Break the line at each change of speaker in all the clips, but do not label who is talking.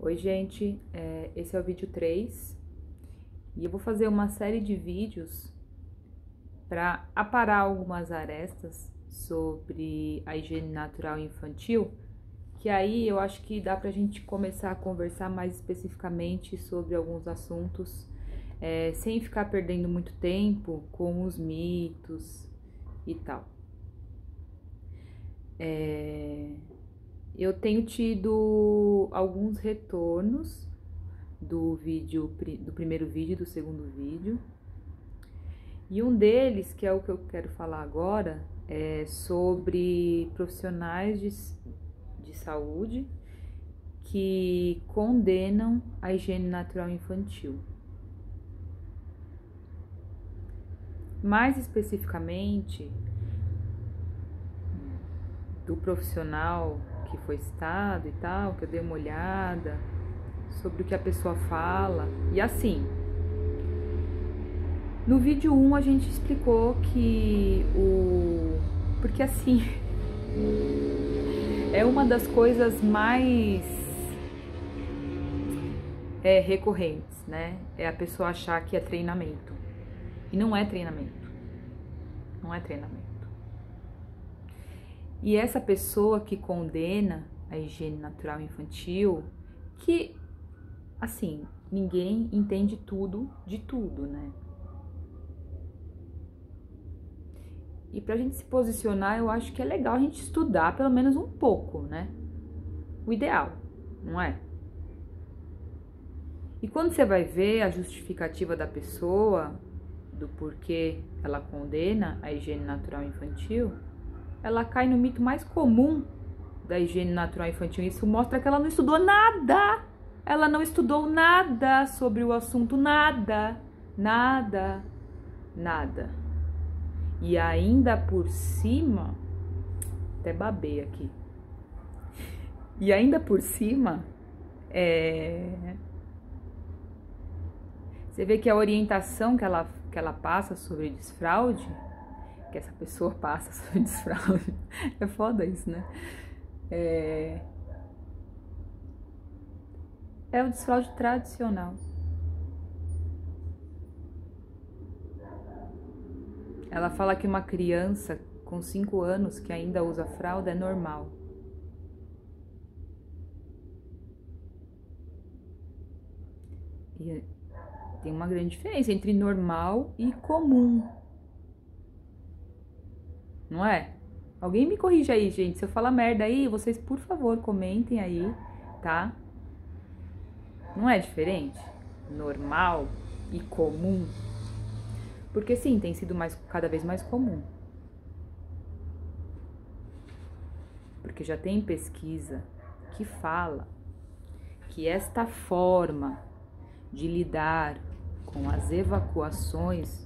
Oi, gente, esse é o vídeo 3 e eu vou fazer uma série de vídeos para aparar algumas arestas sobre a higiene natural infantil, que aí eu acho que dá pra gente começar a conversar mais especificamente sobre alguns assuntos, sem ficar perdendo muito tempo com os mitos e tal. Eu tenho tido alguns retornos do primeiro vídeo e do segundo vídeo. E um deles, que é o que eu quero falar agora, é sobre profissionais de saúde que condenam a higiene natural infantil. Mais especificamente, do profissional que foi citado e tal, que eu dei uma olhada sobre o que a pessoa fala. E assim, no vídeo 1 a gente explicou que porque assim, é uma das coisas mais recorrentes, né? É a pessoa achar que é treinamento. E não é treinamento. Não é treinamento. E essa pessoa que condena a higiene natural infantil, que, assim, ninguém entende tudo de tudo, né? E pra gente se posicionar, eu acho que é legal a gente estudar pelo menos um pouco, né? O ideal, não é? E quando você vai ver a justificativa da pessoa, do porquê ela condena a higiene natural infantil, ela cai no mito mais comum da higiene natural infantil. Isso mostra que ela não estudou nada. Ela não estudou nada sobre o assunto, nada, nada, nada. E ainda por cima, até babei aqui. E ainda por cima, você vê que a orientação que ela passa sobre desfraude, que essa pessoa passa sobre desfraude, é foda isso, né? É o desfraude tradicional. Ela fala que uma criança com 5 anos que ainda usa fralda é normal. E tem uma grande diferença entre normal e comum. Não é? Alguém me corrige aí, gente. Se eu falar merda aí, vocês, por favor, comentem aí, tá? Não é diferente? Normal e comum. Porque sim, tem sido cada vez mais comum. Porque já tem pesquisa que fala que esta forma de lidar com as evacuações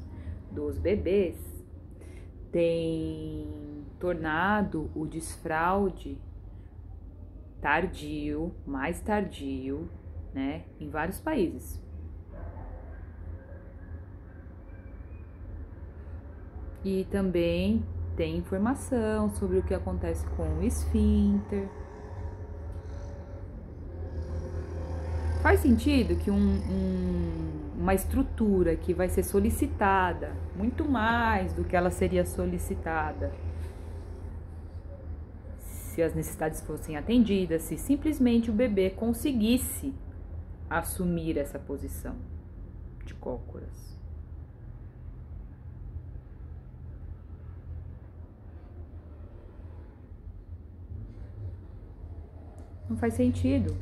dos bebês tem tornado o desfraude tardio, mais tardio, né, em vários países. E também tem informação sobre o que acontece com o esfíncter. Faz sentido que uma estrutura que vai ser solicitada muito mais do que ela seria solicitada se as necessidades fossem atendidas, se simplesmente o bebê conseguisse assumir essa posição de cócoras. Não faz sentido.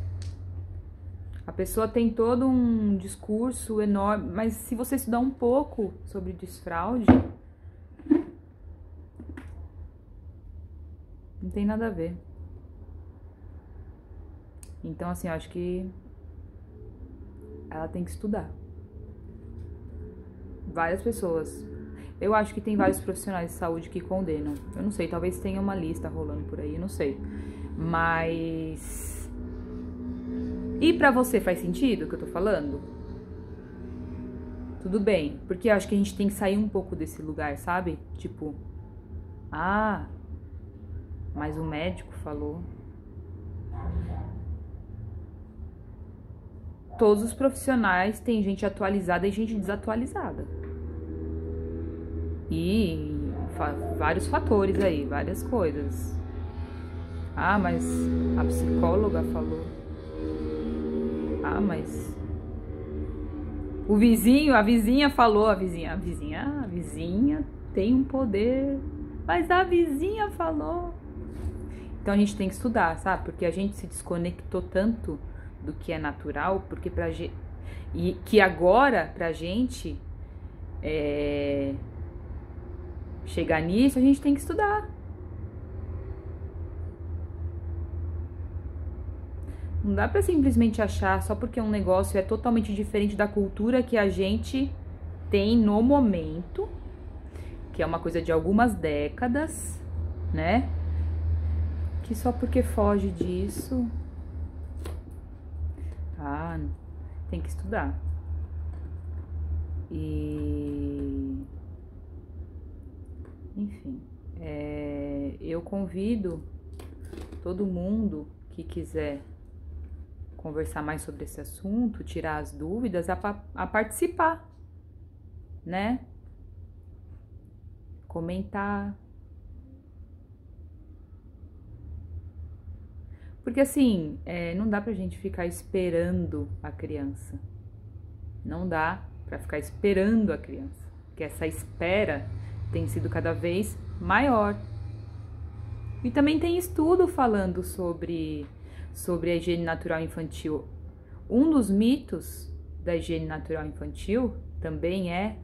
A pessoa tem todo um discurso enorme, mas se você estudar um pouco sobre desfraude, não tem nada a ver. Então, assim, eu acho que ela tem que estudar. Várias pessoas. Eu acho que tem vários profissionais de saúde que condenam. Eu não sei, talvez tenha uma lista rolando por aí, eu não sei. Mas... E pra você faz sentido o que eu tô falando? Tudo bem, porque eu acho que a gente tem que sair um pouco desse lugar, sabe? Tipo, mas o médico falou. todos os profissionais, tem gente atualizada e gente desatualizada. E vários fatores aí, várias coisas. Ah, mas a psicóloga falou. Ah, mas o vizinho, a vizinha falou, a vizinha tem um poder, mas a vizinha falou. Então a gente tem que estudar, sabe? Porque a gente se desconectou tanto do que é natural, porque pra gente, e que agora pra gente chegar nisso, a gente tem que estudar. Não dá pra simplesmente achar só porque um negócio é totalmente diferente da cultura que a gente tem no momento, que é uma coisa de algumas décadas, né? Que só porque foge disso, tem que estudar. E enfim, eu convido todo mundo que quiser conversar mais sobre esse assunto, tirar as dúvidas, a participar, né? Comentar. Porque assim, não dá pra gente ficar esperando a criança. Não dá pra ficar esperando a criança. Porque essa espera tem sido cada vez maior. E também tem estudo falando sobre a higiene natural infantil. Um dos mitos da higiene natural infantil também é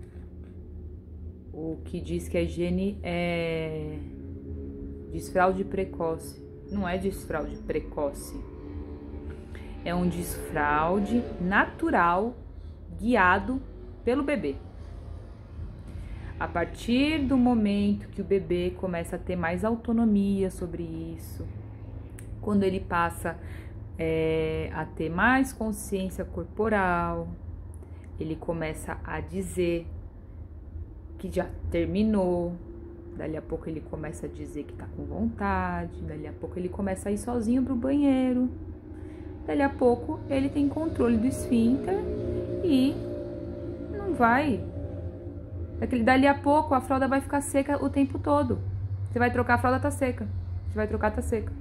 o que diz que a higiene é desfraude precoce. Não é desfraude precoce. É um desfraude natural guiado pelo bebê. A partir do momento que o bebê começa a ter mais autonomia sobre isso, quando ele passa a ter mais consciência corporal, ele começa a dizer que já terminou, dali a pouco ele começa a dizer que tá com vontade, dali a pouco ele começa a ir sozinho pro banheiro, dali a pouco ele tem controle do esfíncter e não vai. Dali a pouco a fralda vai ficar seca o tempo todo. Você vai trocar, a fralda tá seca. Você vai trocar, tá seca.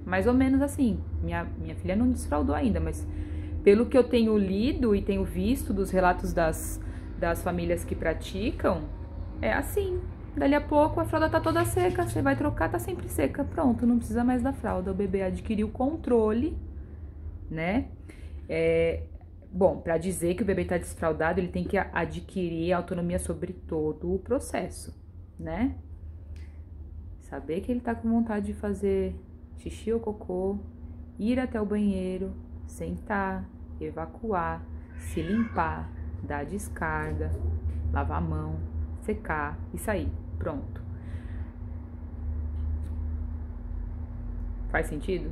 Mais ou menos assim. Minha filha não desfraldou ainda, mas pelo que eu tenho lido e tenho visto dos relatos das famílias que praticam, é assim. Dali a pouco a fralda tá toda seca, você vai trocar, tá sempre seca. Pronto, não precisa mais da fralda. O bebê adquiriu controle, né? Bom, para dizer que o bebê está desfraldado, ele tem que adquirir autonomia sobre todo o processo, né? Saber que ele tá com vontade de fazer xixi ou cocô, ir até o banheiro, sentar, evacuar, se limpar, dar descarga, lavar a mão, secar e sair. Pronto. Faz sentido?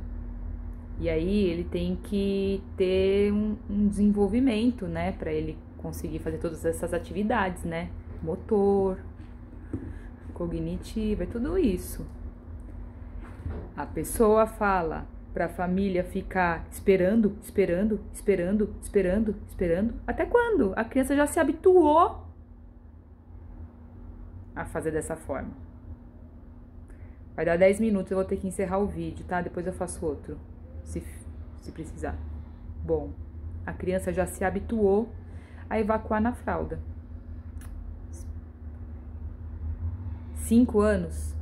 E aí ele tem que ter um desenvolvimento, né, para ele conseguir fazer todas essas atividades, né, motor, cognitiva, tudo isso. A pessoa fala para a família ficar esperando, até quando? A criança já se habituou a fazer dessa forma. Vai dar 10 minutos, eu vou ter que encerrar o vídeo, tá? Depois eu faço outro. Se precisar. Bom, a criança já se habituou a evacuar na fralda. 5 anos.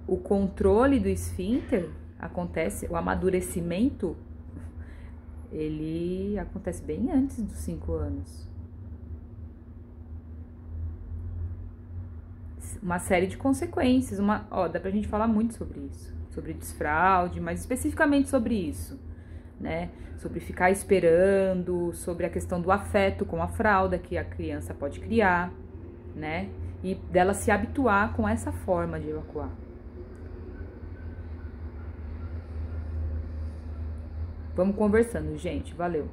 O controle do esfíncter acontece, o amadurecimento, ele acontece bem antes dos 5 anos. Uma série de consequências, dá pra gente falar muito sobre isso, sobre desfraude, mas especificamente sobre isso, né? Sobre ficar esperando, sobre a questão do afeto com a fralda que a criança pode criar, né? E dela se habituar com essa forma de evacuar. Vamos conversando, gente. Valeu!